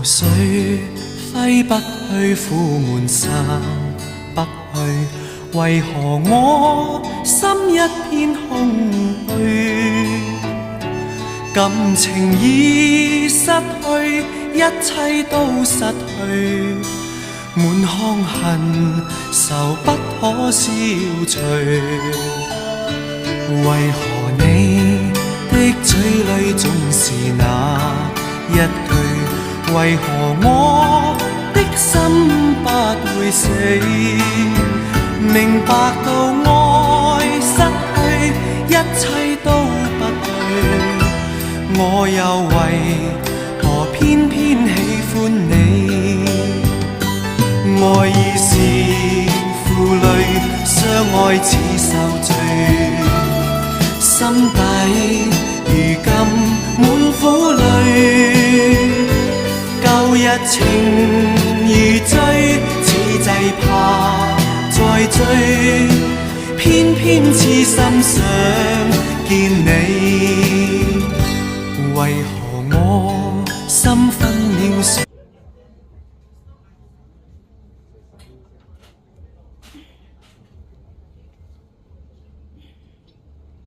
水揮不去，苦悶散不去，為何我心一片空虛？感情已失去，一切都失去，滿腔恨愁不可消除。為何你的嘴裏總是那一句？為何我的心不會死？明白到愛失去，一切都不對，我又為何偏偏喜歡你？愛已是負累，相愛似受罪，心底如今滿苦淚。舊日情如醉，此際怕再追，偏偏痴心想見你。為